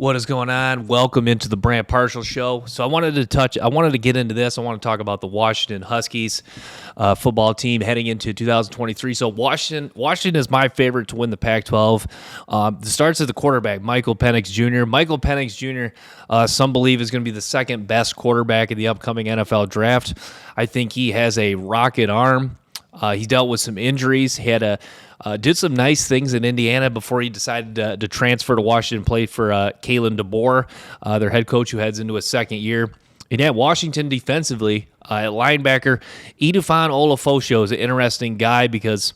What is going on? Welcome into the Brant Partial Show. So I wanted to get into this. I want to talk about the Washington Huskies football team heading into 2023. So Washington is my favorite to win the Pac-12. The starts at the quarterback, Michael Penix Jr. Michael Penix Jr., some believe is going to be the second best quarterback in the upcoming NFL draft. I think he has a rocket arm. He dealt with some injuries. He had did some nice things in Indiana before he decided to transfer to Washington and play for Kalen DeBoer, their head coach who heads into his second year. And at Washington defensively, at linebacker, Edufan Olafosho is an interesting guy because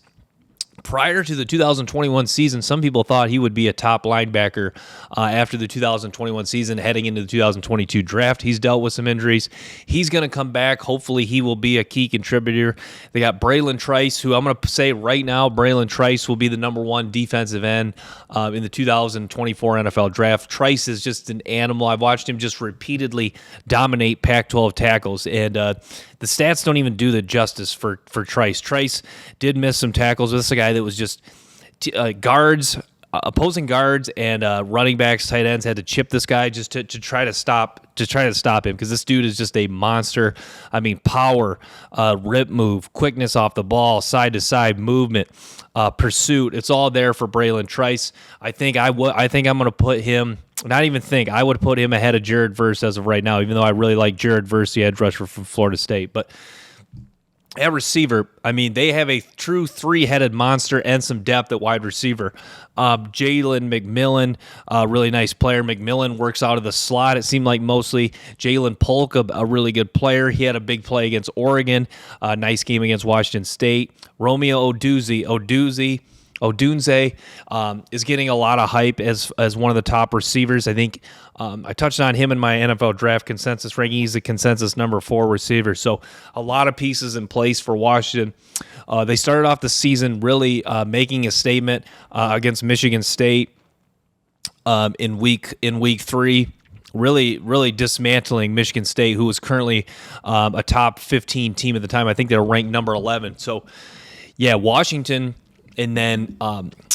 prior to the 2021 season, some people thought he would be a top linebacker after the 2021 season, heading into the 2022 draft. He's dealt with some injuries. He's going to come back. Hopefully, he will be a key contributor. They got Braylon Trice, who I'm going to say right now, Braylon Trice will be the number one defensive end in the 2024 NFL draft. Trice is just an animal. I've watched him just repeatedly dominate Pac-12 tackles, and the stats don't even do the justice for Trice. Trice did miss some tackles. This is a guy that was just opposing guards and running backs, tight ends had to chip this guy just to try to stop him because this dude is just a monster. I mean, power, rip move, quickness off the ball, side to side movement, pursuit. It's all there for Braylon Trice. I think I'm going to put him. I would put him ahead of Jared Verse as of right now, even though I really like Jared Verse, the edge rusher from Florida State. But at receiver, I mean, they have a true three-headed monster and some depth at wide receiver. Jalen McMillan, really nice player. McMillan works out of the slot, it seemed like mostly. Jalen Polk, a really good player. He had a big play against Oregon. Nice game against Washington State. Romeo Odunze is getting a lot of hype as one of the top receivers. I think I touched on him in my NFL draft consensus ranking. He's the consensus number 4 receiver. So a lot of pieces in place for Washington. They started off the season really making a statement against Michigan State in week 3. Really dismantling Michigan State, who was currently a top 15 team at the time. I think they were ranked number 11. So, yeah, Washington. And then,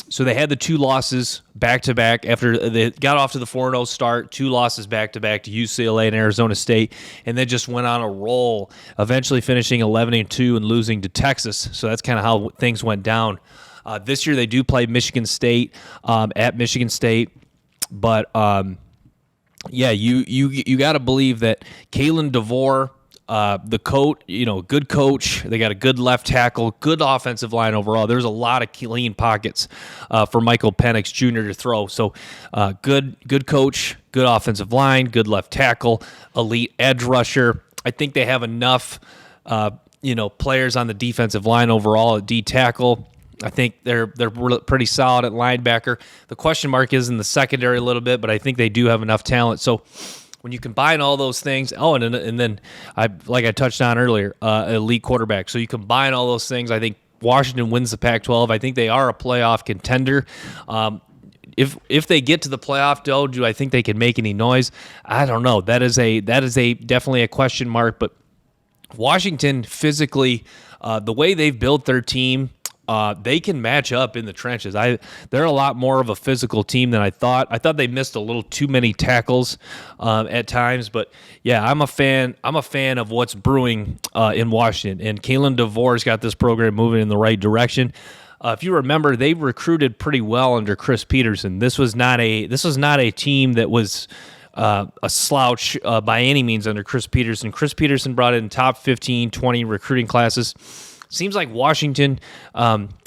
so they had the 2 losses back-to-back after they got off to the 4-0 start, 2 losses back-to-back to UCLA and Arizona State, and then just went on a roll, eventually finishing 11-2 and losing to Texas. So that's kind of how things went down. This year they do play Michigan State at Michigan State, but yeah, you got to believe that Kalen DeVore, the coach, good coach. They got a good left tackle, good offensive line overall. There's a lot of clean pockets for Michael Penix Jr. to throw. So good coach, good offensive line, good left tackle, elite edge rusher. I think they have enough, players on the defensive line overall at D tackle. I think they're pretty solid at linebacker. The question mark is in the secondary a little bit, but I think they do have enough talent. So when you combine all those things, and then I touched on earlier, elite quarterback. So you combine all those things, I think Washington wins the Pac-12. I think they are a playoff contender. If they get to the playoff, though, do I think they can make any noise? I don't know. That is definitely a question mark. But Washington physically, the way they've built their team, they can match up in the trenches. They're a lot more of a physical team than I thought. I thought they missed a little too many tackles at times, but yeah, I'm a fan of what's brewing in Washington. And Kalen DeVore's got this program moving in the right direction. If you remember, they recruited pretty well under Chris Peterson. This was not a team that was a slouch by any means under Chris Peterson. Chris Peterson brought in top 15, 20 recruiting classes. Seems like Washington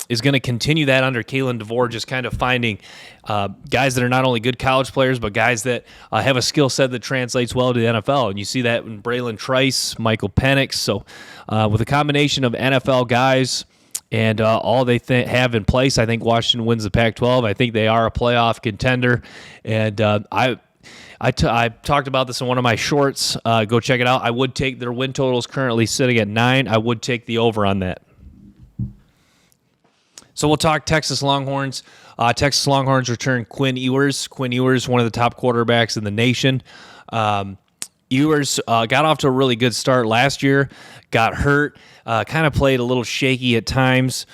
is going to continue that under Kalen DeVore, just kind of finding guys that are not only good college players, but guys that have a skill set that translates well to the NFL. And you see that in Braylon Trice, Michael Penix. So with a combination of NFL guys and all they have in place, I think Washington wins the Pac-12. I think they are a playoff contender. And I talked about this in one of my shorts. Go check it out. I would take their win totals currently sitting at 9. I would take the over on that. So we'll talk Texas Longhorns. Texas Longhorns return Quinn Ewers. Quinn Ewers, one of the top quarterbacks in the nation. Ewers got off to a really good start last year, got hurt, kind of played a little shaky at times.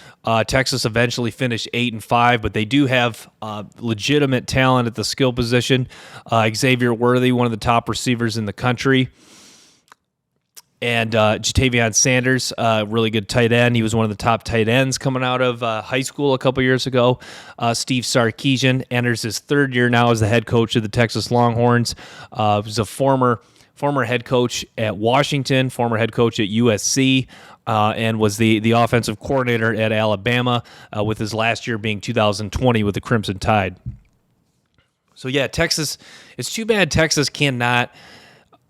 Texas eventually finished 8-5, but they do have legitimate talent at the skill position. Xavier Worthy, one of the top receivers in the country. And Jatavion Sanders, really good tight end. He was one of the top tight ends coming out of high school a couple years ago. Steve Sarkisian enters his third year now as the head coach of the Texas Longhorns. He was a former head coach at Washington, former head coach at USC, and was the offensive coordinator at Alabama, with his last year being 2020 with the Crimson Tide. So, yeah, Texas, it's too bad Texas cannot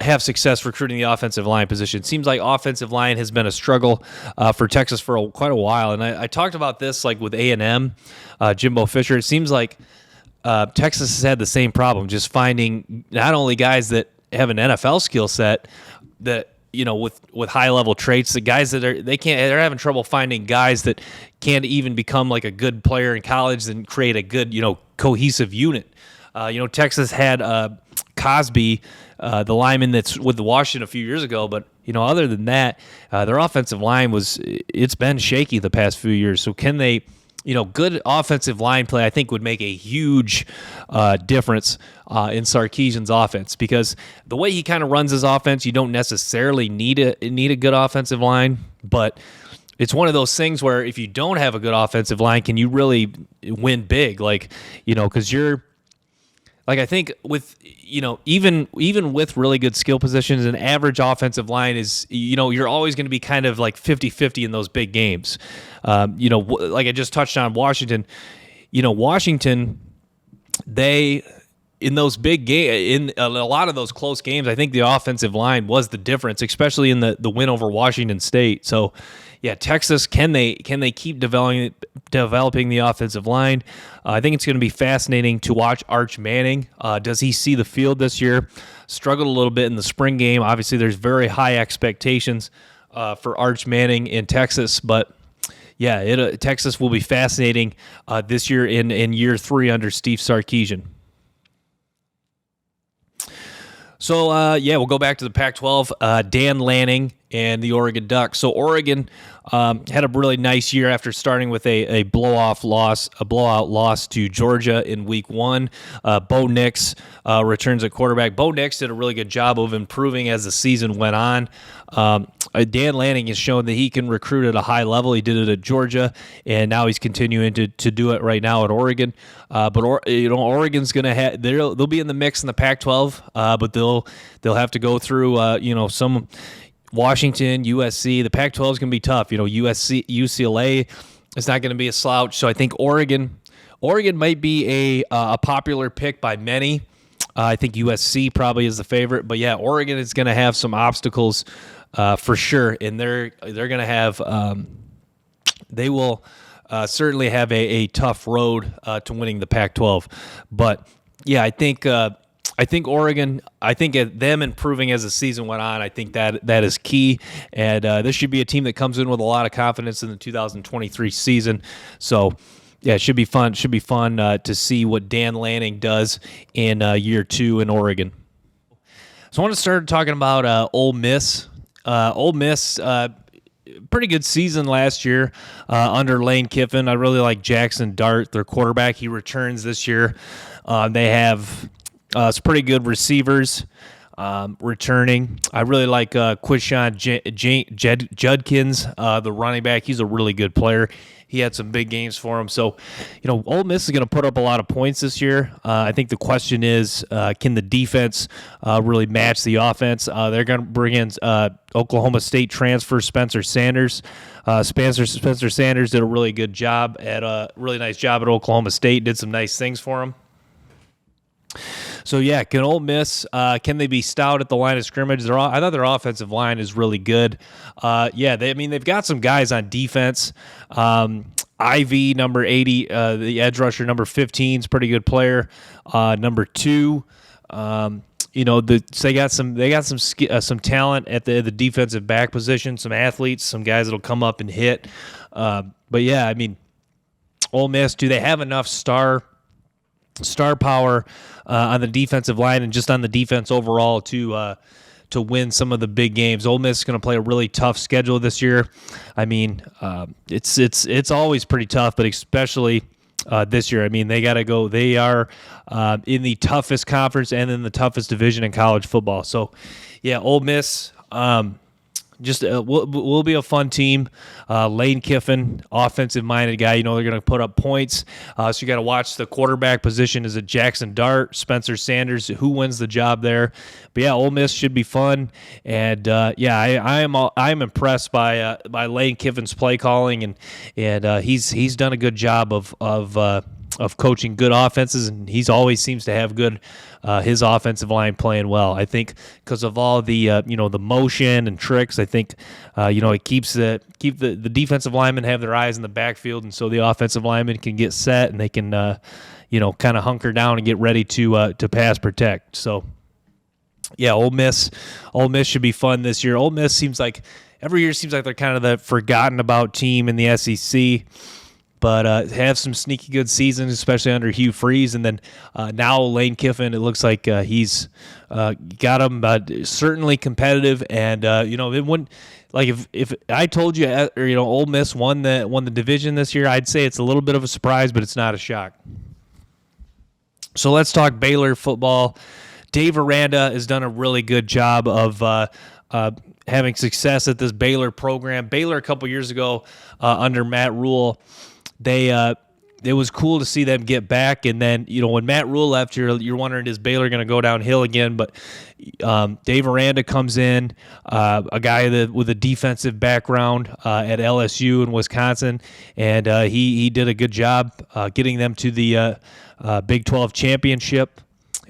have success recruiting the offensive line position. Seems like offensive line has been a struggle for Texas for quite a while. And I talked about this like with A&M, Jimbo Fisher. It seems like Texas has had the same problem, just finding not only guys that have an NFL skill set that, with high level traits, the guys that they're having trouble finding guys that can't even become like a good player in college and create a good, cohesive unit. Texas had Cosby, the lineman that's with the Washington a few years ago, but other than that, their offensive line it's been shaky the past few years. So can they, good offensive line play, I think would make a huge difference in Sarkisian's offense, because the way he kind of runs his offense, you don't necessarily need a good offensive line, but it's one of those things where if you don't have a good offensive line, can you really win big? Because you're, I think with, even with really good skill positions, an average offensive line is, you're always going to be kind of like 50-50 in those big games. Like I just touched on Washington, Washington, they, in those big games, in a lot of those close games, I think the offensive line was the difference, especially in the win over Washington State. So, yeah, Texas, can they keep developing the offensive line? I think it's going to be fascinating to watch Arch Manning. Does he see the field this year? Struggled a little bit in the spring game. Obviously, there's very high expectations for Arch Manning in Texas, but yeah, Texas will be fascinating this year in year 3 under Steve Sarkisian. So, we'll go back to the Pac-12. Dan Lanning and the Oregon Ducks. So Oregon had a really nice year after starting with a blowout loss to Georgia in week 1. Bo Nix returns at quarterback. Bo Nix did a really good job of improving as the season went on. Dan Lanning has shown that he can recruit at a high level. He did it at Georgia, and now he's continuing to do it right now at Oregon. But Oregon's going to have they'll be in the mix in the Pac-12, but they'll have to go through some Washington, USC. The Pac-12 is going to be tough. USC, UCLA is not going to be a slouch. So I think Oregon might be a popular pick by many. I think USC probably is the favorite, but yeah, Oregon is going to have some obstacles for sure, and they're going to have they will certainly have a tough road to winning the Pac-12. But yeah, I think Oregon, at them improving as the season went on, I think that is key. And this should be a team that comes in with a lot of confidence in the 2023 season. So, yeah, it should be fun. Should be fun to see what Dan Lanning does in year 2 in Oregon. So I want to start talking about Ole Miss. Ole Miss, pretty good season last year under Lane Kiffin. I really like Jackson Dart, their quarterback. He returns this year. They have some pretty good receivers returning. I really like Quishon Judkins, the running back. He's a really good player. He had some big games for him. So, Ole Miss is going to put up a lot of points this year. I think the question is, can the defense really match the offense? They're going to bring in Oklahoma State transfer Spencer Sanders. Spencer Sanders did a really good job really nice job at Oklahoma State. Did some nice things for him. So, yeah, can Ole Miss, can they be stout at the line of scrimmage? I thought their offensive line is really good. They've got some guys on defense. Ivy, number 80, the edge rusher, number 15 is a pretty good player. Number 2, they got some talent at the defensive back position, some athletes, some guys that'll come up and hit. But, yeah, Ole Miss, do they have enough star power on the defensive line and just on the defense overall to to win some of the big games. Ole Miss is going to play a really tough schedule this year. I mean, it's always pretty tough, but especially this year. I mean, they got to go. They are in the toughest conference and in the toughest division in college football. So, yeah, Ole Miss. Just will be a fun team. Lane Kiffin, offensive-minded guy. You know they're going to put up points. So you got to watch the quarterback position. Is it Jackson Dart, Spencer Sanders? Who wins the job there? But yeah, Ole Miss should be fun. And I am impressed by Lane Kiffin's play calling, and he's done a good job of coaching good offenses, and he's always seems to have good his offensive line playing well. I think because of all the the motion and tricks, I think it keeps the defensive linemen have their eyes in the backfield, and so the offensive linemen can get set and they can kind of hunker down and get ready to pass protect. So yeah, Ole Miss should be fun this year. Ole Miss every year seems like they're kind of the forgotten about team in the SEC. But have some sneaky good seasons, especially under Hugh Freeze. And then now Lane Kiffin, it looks like he's got them certainly competitive. And, it wouldn't – like if I told you, Ole Miss won the division this year, I'd say it's a little bit of a surprise, but it's not a shock. So let's talk Baylor football. Dave Aranda has done a really good job of having success at this Baylor program. Baylor a couple years ago under Matt Rule – it was cool to see them get back, and then when Matt Rule left, you're wondering, is Baylor going to go downhill again? But Dave Aranda comes in, a guy with a defensive background at LSU in Wisconsin, and he did a good job getting them to the Big 12 championship.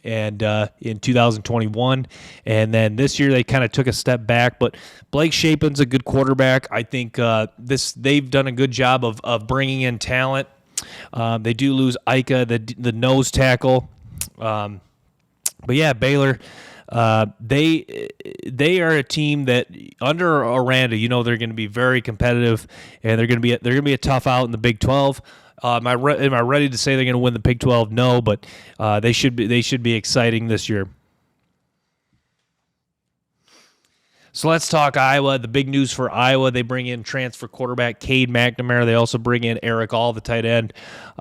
And in 2021, and then this year they kind of took a step back. But Blake Shapen's a good quarterback. I think they've done a good job of bringing in talent. They do lose Ika, the nose tackle, but yeah, Baylor. They are a team that under Aranda, they're going to be very competitive, and they're going to be a tough out in the Big 12. Am I ready to say they're going to win the Big 12? No, but they should be exciting this year. So let's talk Iowa. The big news for Iowa, they bring in transfer quarterback Cade McNamara. They also bring in Eric All, the tight end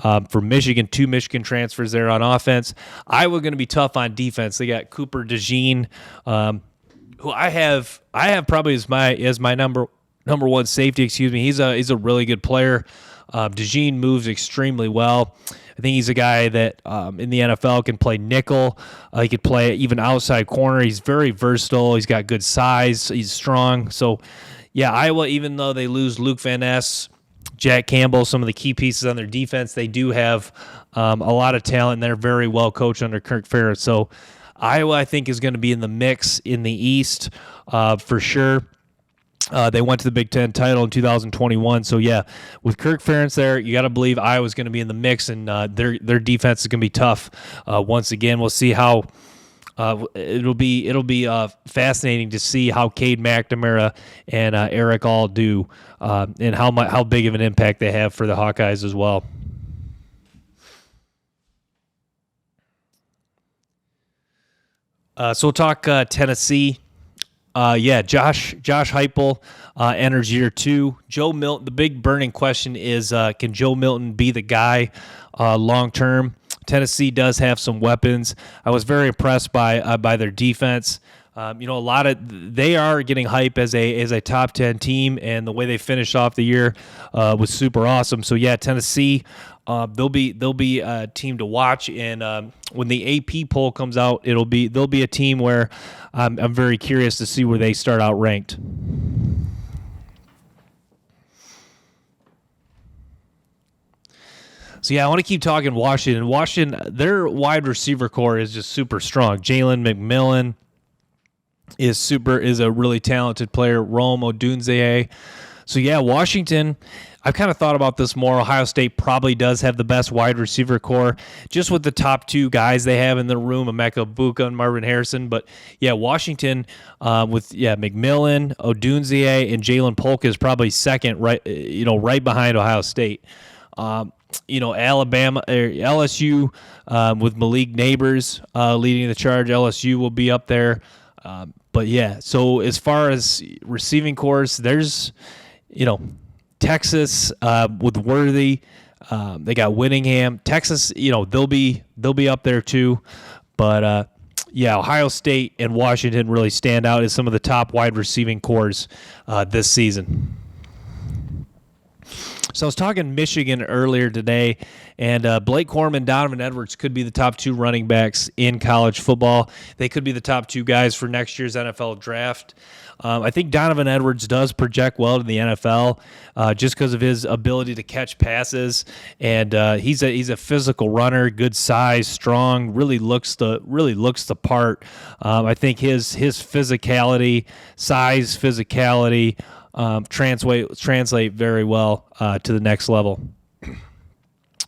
from Michigan. 2 Michigan transfers there on offense. Iowa going to be tough on defense. They got Cooper DeJean, who I have probably as my number one safety. Excuse me. He's a really good player. DeJean moves extremely well. I think he's a guy that in the NFL can play nickel. He could play even outside corner. He's very versatile. He's got good size. He's strong. So, yeah, Iowa, even though they lose Luke Van Ness, Jack Campbell, some of the key pieces on their defense, they do have a lot of talent, and they're very well coached under Kirk Ferentz. So, Iowa, I think, is going to be in the mix in the East for sure. They went to the Big Ten title in 2021. So, yeah, with Kirk Ferentz there, you got to believe Iowa's going to be in the mix, and their defense is going to be tough. Once again, we'll see how it'll be fascinating to see how Cade McNamara and Eric All do, and how big of an impact they have for the Hawkeyes as well. So we'll talk Tennessee. Josh Heupel enters year 2. Joe Milton, the big burning question is, can Joe Milton be the guy long term? Tennessee does have some weapons. I was very impressed by their defense. They are getting hype as a top 10 team, and the way they finished off the year was super awesome. So yeah, Tennessee, they'll be a team to watch, and when the AP poll comes out, they'll be a team where I'm very curious to see where they start out ranked. So yeah, I want to keep talking Washington. Washington, their wide receiver core is just super strong. Jalen McMillan is a really talented player. Rome Odunze. So yeah, Washington, I've kind of thought about this more. Ohio State probably does have the best wide receiver core, just with the top 2 guys they have in the room, Emeka Buka and Marvin Harrison. But yeah, Washington with McMillan, Odunze, and Jalen Polka is probably second, right behind Ohio State. Alabama or LSU with Malik Neighbors leading the charge. LSU will be up there. But yeah, so as far as receiving course, there's, Texas with Worthy, they got Whittingham. Texas, they'll be up there too. But yeah, Ohio State and Washington really stand out as some of the top wide receiving cores this season. So I was talking Michigan earlier today, and Blake Corum and Donovan Edwards could be the top 2 running backs in college football. They could be the top 2 guys for next year's NFL draft. I think Donovan Edwards does project well to the NFL just because of his ability to catch passes, and he's a physical runner, good size, strong, really looks the part. I think his physicality, size, physicality. Translate very well to the next level.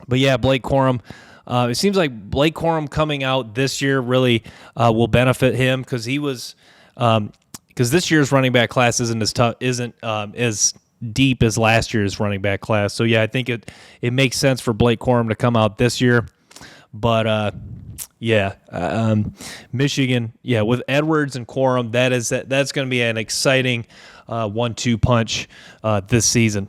But yeah, Blake Corum. It seems like Blake Corum coming out this year really will benefit him because this year's running back class isn't as deep as last year's running back class. So yeah, I think it makes sense for Blake Corum to come out this year. But Michigan, with Edwards and Corum, that's going to be an exciting 1-2 punch this season.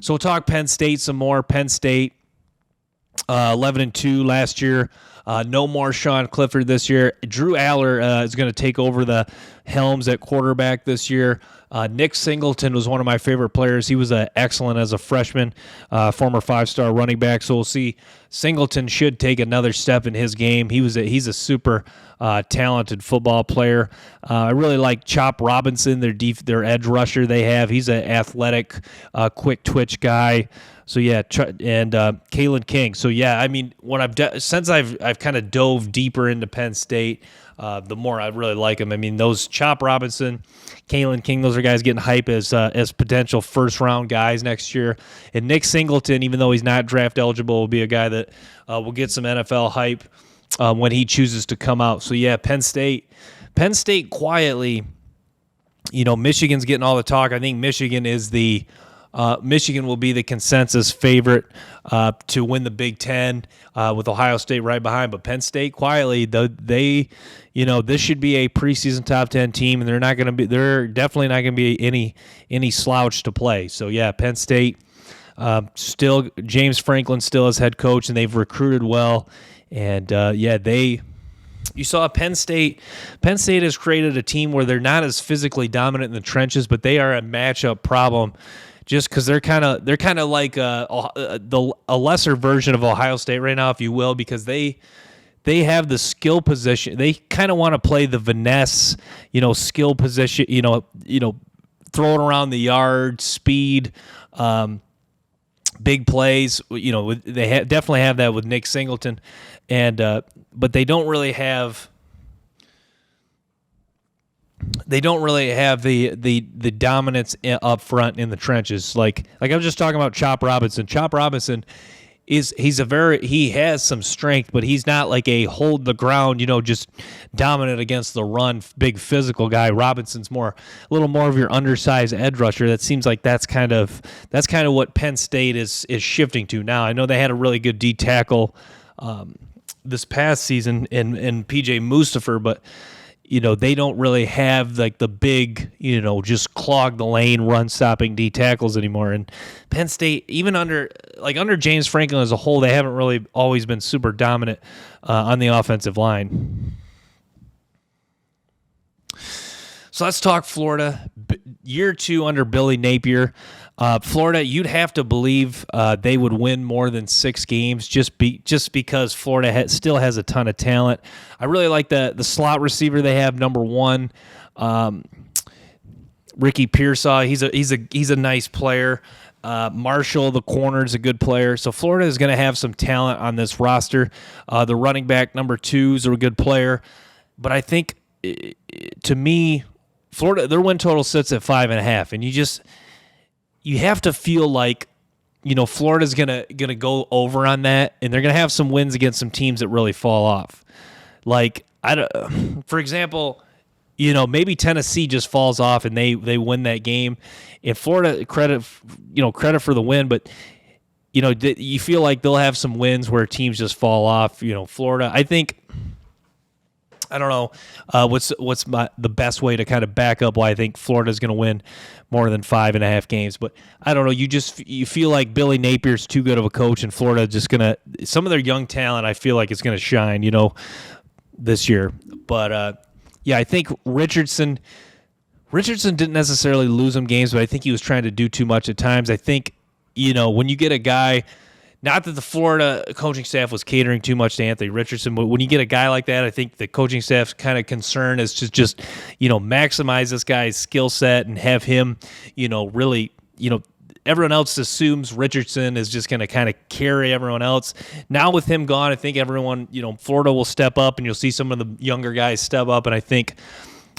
So we'll talk Penn State some more. Penn State, 11-2 last year. No more Sean Clifford this year. Drew Aller is going to take over the helms at quarterback this year. Nick Singleton was one of my favorite players. He was excellent as a freshman, former 5-star running back. So we'll see. Singleton should take another step in his game. He's a super talented football player. I really like Chop Robinson, their edge rusher they have. He's an athletic, quick twitch guy. So yeah, and Kalen King. So yeah, I mean, since I've kind of dove deeper into Penn State, the more I really like them. I mean, those Chop Robinson, Kalen King, those are guys getting hype as potential first-round guys next year. And Nick Singleton, even though he's not draft eligible, will be a guy that will get some NFL hype when he chooses to come out. So yeah, Penn State quietly, Michigan's getting all the talk. I think Michigan will be the consensus favorite to win the Big Ten with Ohio State right behind. But Penn State quietly, this should be a preseason top 10 team, and they're definitely not going to be any slouch to play. So yeah, Penn State still, James Franklin still as head coach, and they've recruited well. And you saw Penn State has created a team where they're not as physically dominant in the trenches, but they are a matchup problem. Just because they're kind of like a lesser version of Ohio State right now, if you will, because they have the skill position. They kind of want to play the finesse, skill position, throw it around the yard, speed, big plays. They definitely have that with Nick Singleton, and but they don't really have. They don't really have the dominance up front in the trenches. Like I was just talking about Chop Robinson. Chop Robinson he has some strength, but he's not like a hold the ground, just dominant against the run, big physical guy. Robinson's a little more of your undersized edge rusher. That seems like that's kind of what Penn State is shifting to now. I know they had a really good D tackle this past season in PJ Mustapher, but they don't really have like the big, just clog the lane, run stopping D tackles anymore. And Penn State, even under James Franklin as a whole, they haven't really always been super dominant on the offensive line. So let's talk Florida. Year 2 under Billy Napier. Florida, you'd have to believe they would win more than 6 games just because Florida still has a ton of talent. I really like the slot receiver they have, number 1, Ricky Pearsall. He's a nice player. Marshall, the corner, is a good player. So Florida is going to have some talent on this roster. The running back, number 2, is a good player. But I think, to me, Florida, their win total sits at 5.5, and you have to feel like, Florida's gonna go over on that, and they're gonna have some wins against some teams that really fall off. Like, for example, maybe Tennessee just falls off and they win that game. And Florida, credit for the win, but you feel like they'll have some wins where teams just fall off. Florida, I think I don't know what's the best way to kind of back up why I think Florida's going to win more than 5.5 games. But I don't know. You feel like Billy Napier's too good of a coach, and Florida just going to some of their young talent. I feel like it's going to shine, this year. But yeah, I think Richardson didn't necessarily lose them games, but I think he was trying to do too much at times. I think when you get a guy. Not that the Florida coaching staff was catering too much to Anthony Richardson, but when you get a guy like that, I think the coaching staff's kind of concern is to just maximize this guy's skill set and have him, really, everyone else assumes Richardson is just going to kind of carry everyone else. Now with him gone, I think everyone, Florida will step up, and you'll see some of the younger guys step up, and I think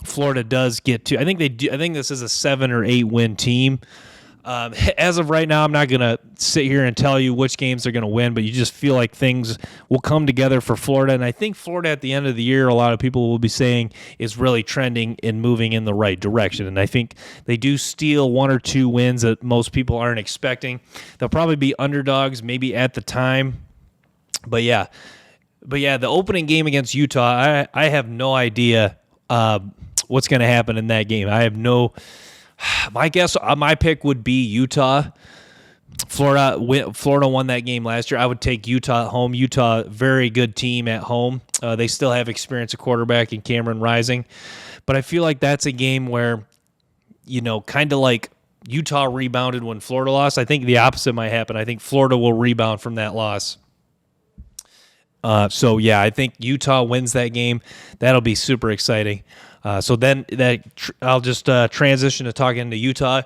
Florida does get to. I think they do. I think this is a 7 or 8 win team. As of right now, I'm not going to sit here and tell you which games they're going to win, but you just feel like things will come together for Florida. And I think Florida at the end of the year, a lot of people will be saying is really trending and moving in the right direction. And I think they do steal 1 or 2 wins that most people aren't expecting. They'll probably be underdogs maybe at the time. But yeah, the opening game against Utah, I have no idea what's going to happen in that game. I have no... My guess, my pick would be Utah. Florida won that game last year. I would take Utah at home. Utah, very good team at home. They still have experience at quarterback in Cameron Rising. But I feel like that's a game where, kind of like Utah rebounded when Florida lost. I think the opposite might happen. I think Florida will rebound from that loss. So, yeah, I think Utah wins that game. That'll be super exciting. So then I'll just transition to talking to Utah.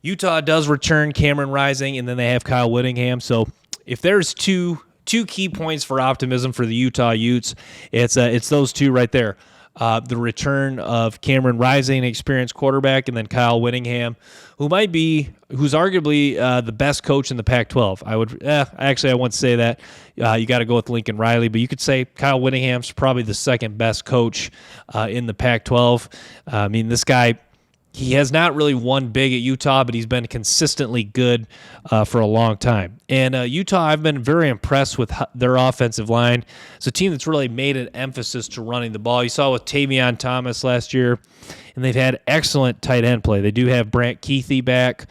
Utah does return Cameron Rising, and then they have Kyle Whittingham. So if there's two key points for optimism for the Utah Utes, it's those two right there. The return of Cameron Rising, experienced quarterback, and then Kyle Whittingham, who's arguably the best coach in the Pac-12. I wouldn't say that. You got to go with Lincoln Riley, but you could say Kyle Whittingham's probably the second best coach in the Pac-12. I mean, this guy, he has not really won big at Utah, but he's been consistently good for a long time. And Utah, I've been very impressed with their offensive line. It's a team that's really made an emphasis to running the ball. You saw with Tavion Thomas last year, and they've had excellent tight end play. They do have Brant Keithy back,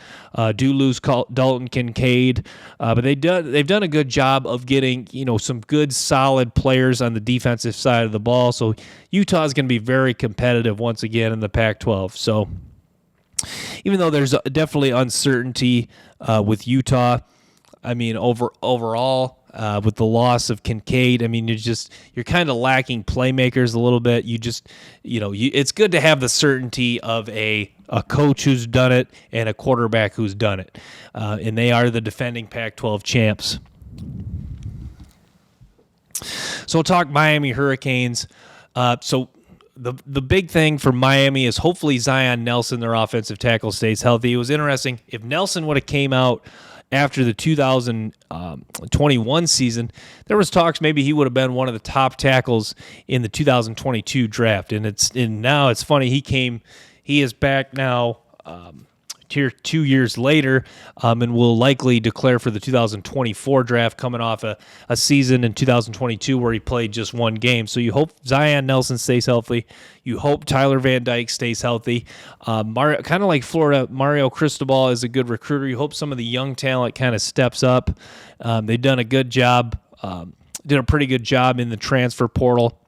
do lose Dalton Kincaid, but they've done a good job of getting some good solid players on the defensive side of the ball. So Utah is going to be very competitive once again in the Pac-12. So even though there's definitely uncertainty with Utah, I mean, overall, with the loss of Kincaid, I mean, you're kind of lacking playmakers a little bit. It's good to have the certainty of a coach who's done it and a quarterback who's done it. And they are the defending Pac-12 champs. So we'll talk Miami Hurricanes. The big thing for Miami is hopefully Zion Nelson, their offensive tackle, stays healthy. It was interesting. If Nelson would have came out after the 2021 season, there was talks maybe he would have been one of the top tackles in the 2022 draft. And now it's funny, he is back now 2 years later, and will likely declare for the 2024 draft, coming off a season in 2022 where he played just one game. So you hope Zion Nelson stays healthy. You hope Tyler Van Dyke stays healthy. Kind of like Florida, Mario Cristobal is a good recruiter. You hope some of the young talent kind of steps up. They've done a good job, did a pretty good job in the transfer portal.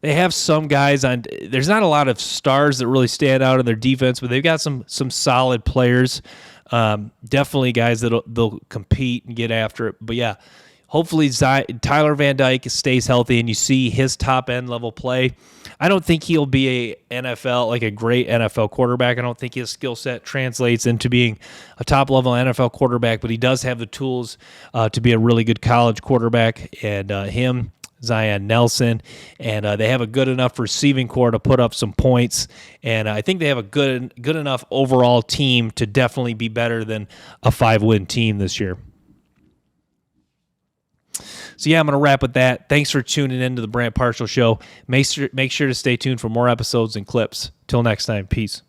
They have some guys on. There's not a lot of stars that really stand out in their defense, but they've got some solid players. Definitely guys that they'll compete and get after it. But yeah, hopefully Tyler Van Dyke stays healthy and you see his top end level play. I don't think he'll be a great NFL quarterback. I don't think his skill set translates into being a top level NFL quarterback, but he does have the tools to be a really good college quarterback. And him, Zion Nelson, and they have a good enough receiving core to put up some points, and I think they have a good enough overall team to definitely be better than a 5-win team this year. So yeah, I'm going to wrap with that. Thanks for tuning in to the Brant Partial Show. Make sure to stay tuned for more episodes and clips. Till next time, peace.